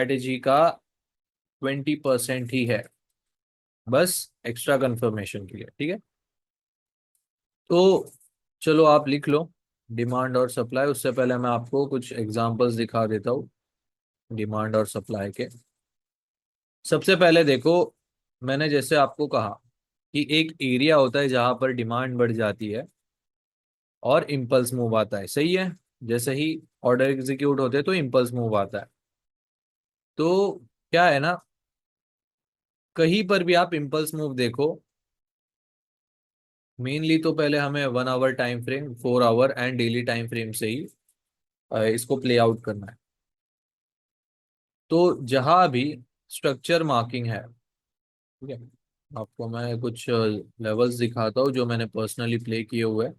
Strategy का 20% ही है, बस एक्स्ट्रा कंफर्मेशन के लिए। ठीक है, तो चलो आप लिख लो डिमांड और सप्लाई। उससे पहले मैं आपको कुछ एग्जांपल्स दिखा देता हूँ डिमांड और सप्लाई के। सबसे पहले देखो, मैंने जैसे आपको कहा कि एक एरिया होता है जहां पर डिमांड बढ़ जाती है और इम्पल्स मूव आता है, सही है। जैसे ही ऑर्डर एग्जीक्यूट होते हैं तो इम्पल्स मूव आता है। तो क्या है ना, कहीं पर भी आप इम्पल्स मूव देखो, मेनली तो पहले हमें 1 hour time frame, 4 hour and daily time frame से ही इसको प्ले आउट करना है। तो जहां भी स्ट्रक्चर मार्किंग है, ठीक है, आपको मैं कुछ लेवल्स दिखाता हूँ जो मैंने पर्सनली प्ले किए हुए हैं।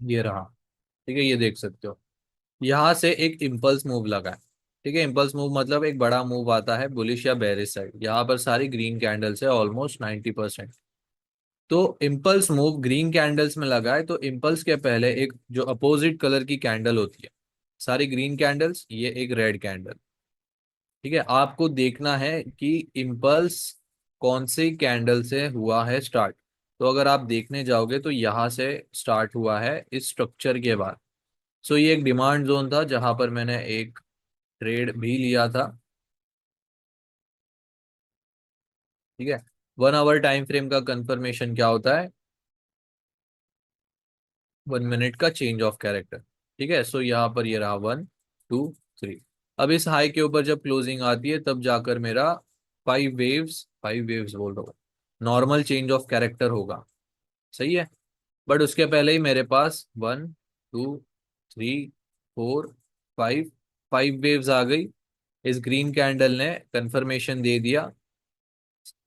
ये रहा, ठीक है, ये देख सकते हो। यहाँ से एक इम्पल्स मूव लगा है। ठीक है, इम्पल्स मूव मतलब एक बड़ा मूव आता है बुलिश या बेरिश साइड। यहाँ पर सारी ग्रीन कैंडल्स है, ऑलमोस्ट 90%। तो इम्पल्स मूव ग्रीन कैंडल्स में लगा है, तो इम्पल्स के पहले एक जो अपोजिट कलर की कैंडल होती है, सारी ग्रीन कैंडल्स, ये एक रेड कैंडल। ठीक है, आपको देखना है कि इम्पल्स कौन सी कैंडल से हुआ है स्टार्ट। तो अगर आप देखने जाओगे तो यहाँ से स्टार्ट हुआ है इस स्ट्रक्चर के बाद। सो ये एक डिमांड जोन था जहां पर मैंने एक ट्रेड भी लिया था। ठीक है, 1 आवर टाइम फ्रेम का कंफर्मेशन क्या होता है? 1 मिनट का चेंज ऑफ कैरेक्टर। ठीक है, सो यहाँ पर ये रहा 1, 2, 3। अब इस हाई के ऊपर जब क्लोजिंग आती है तब जाकर मेरा 5 वेव्स बोल रहा हूँ, नॉर्मल चेंज ऑफ कैरेक्टर होगा, सही है। बट उसके पहले ही मेरे पास 1, 2, 3, 4, 5, 5 वेव्स आ गई। इस ग्रीन कैंडल ने कंफर्मेशन दे दिया,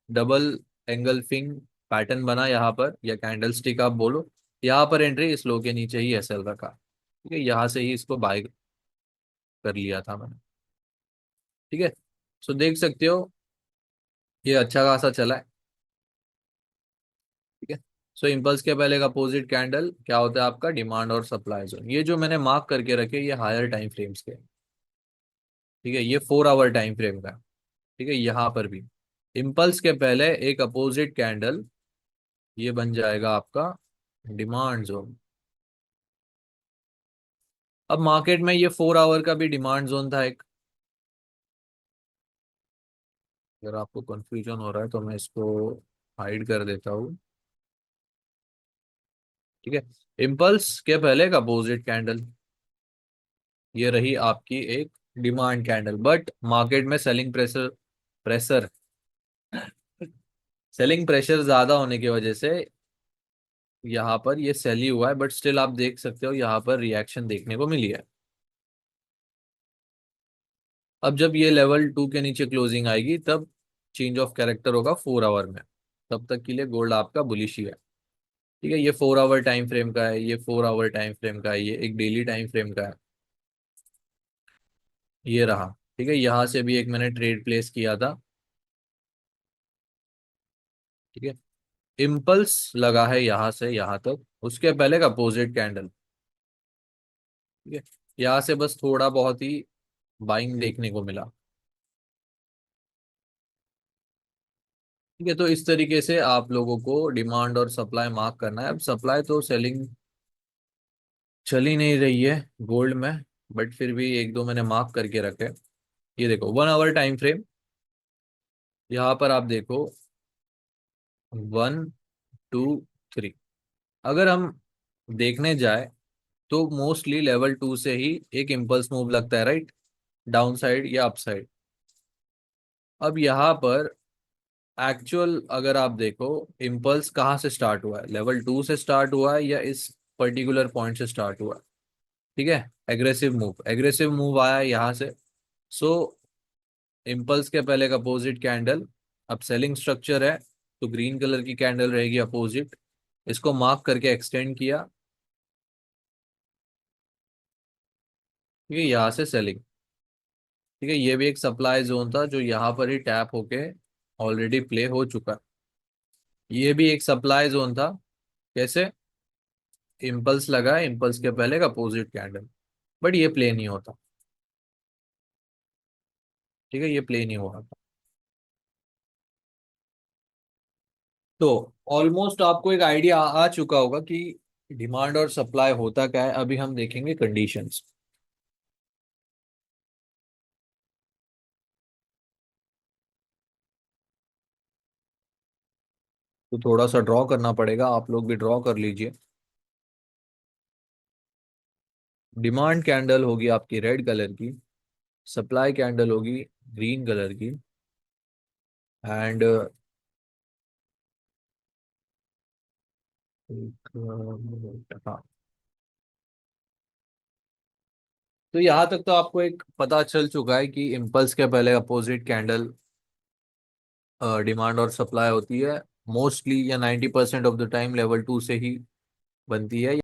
डबल एंगल्फिंग पैटर्न बना यहाँ पर, या कैंडल स्टिक आप बोलो। यहाँ पर एंट्री इस लो के नीचे ही एसएल रखा। ठीक है, यहाँ से ही इसको बाय कर लिया था मैंने। ठीक है, सो देख सकते हो ये अच्छा खासा चला है। ठीक है, सो इम्पल्स के पहले का अपोजिट कैंडल क्या होता है आपका? डिमांड और सप्लाई जोन। ये जो मैंने मार्क करके रखे ये हायर टाइम फ्रेम्स के। ठीक है, ये 4 आवर टाइम फ्रेम का। ठीक है, यहाँ पर भी इम्पल्स के पहले एक अपोजिट कैंडल, ये बन जाएगा आपका डिमांड जोन। अब मार्केट में ये 4 आवर का भी डिमांड जोन था एक। अगर आपको कंफ्यूजन हो रहा है तो मैं इसको हाइड कर देता हूँ। ठीक है, इम्पल्स के पहले एक अपोजिट कैंडल, ये रही आपकी एक डिमांड कैंडल। बट मार्केट में selling pressure pressure selling pressure ज्यादा होने की वजह से यहाँ पर ये सेल ही हुआ है। बट स्टिल आप देख सकते हो यहाँ पर रिएक्शन देखने को मिली है। अब जब ये लेवल 2 के नीचे क्लोजिंग आएगी तब चेंज ऑफ कैरेक्टर होगा 4 आवर में। तब तक के लिए गोल्ड आपका बुलिश ही है। ठीक है, ये 4 आवर टाइम फ्रेम का है, ये 4 आवर टाइम फ्रेम का है, ये एक डेली टाइम फ्रेम का है। ये रहा। ठीक है, यहाँ से भी एक मैंने ट्रेड प्लेस किया था। ठीक है, इम्पल्स लगा है यहाँ से यहाँ तक, उसके पहले का अपोजिट कैंडल। ठीक है, यहाँ से बस थोड़ा बहुत ही बाइंग देखने को मिला। ठीक है, तो इस तरीके से आप लोगों को डिमांड और सप्लाई मार्क करना है। अब सप्लाई तो सेलिंग चल ही नहीं रही है गोल्ड में, बट फिर भी एक दो मैंने मार्क करके रखे। ये देखो 1 आवर टाइम फ्रेम, यहाँ पर आप देखो 1, 2, 3। अगर हम देखने जाए तो मोस्टली लेवल 2 से ही एक इम्पल्स मूव लगता है, राइट, डाउन साइड या अप साइड। अब यहाँ पर एक्चुअल अगर आप देखो, इम्पल्स कहाँ से स्टार्ट हुआ है? लेवल 2 से स्टार्ट हुआ है या इस पर्टिकुलर पॉइंट से स्टार्ट हुआ है? ठीक है, एग्रेसिव मूव आया है यहाँ से। सो इम्पल्स के पहले का अपोजिट कैंडल, अब सेलिंग स्ट्रक्चर है तो ग्रीन कलर की कैंडल रहेगी अपोजिट। इसको मार्क करके एक्सटेंड किया। ठीक है, यहाँ से सेलिंग। ठीक है, ये भी एक सप्लाई जोन था जो यहाँ पर ही टैप होके ऑलरेडी प्ले हो चुका। ये भी एक सप्लाई जोन था। कैसे? इम्पल्स लगा है, इम्पल्स के पहले एक अपोजिट कैंडल। बट ये प्ले नहीं होता। ठीक है, ये प्ले नहीं हो रहा था। तो ऑलमोस्ट आपको एक आइडिया आ चुका होगा कि डिमांड और सप्लाई होता क्या है। अभी हम देखेंगे कंडीशंस। तो थोड़ा सा ड्रॉ करना पड़ेगा, आप लोग भी ड्रॉ कर लीजिए। डिमांड कैंडल होगी आपकी रेड कलर की, सप्लाई कैंडल होगी ग्रीन कलर की, एंड हाँ। तो यहाँ तक तो आपको एक पता चल चुका है कि इम्पल्स के पहले अपोजिट कैंडल डिमांड और सप्लाई होती है। मोस्टली या 90% ऑफ द टाइम लेवल 2 से ही बनती है।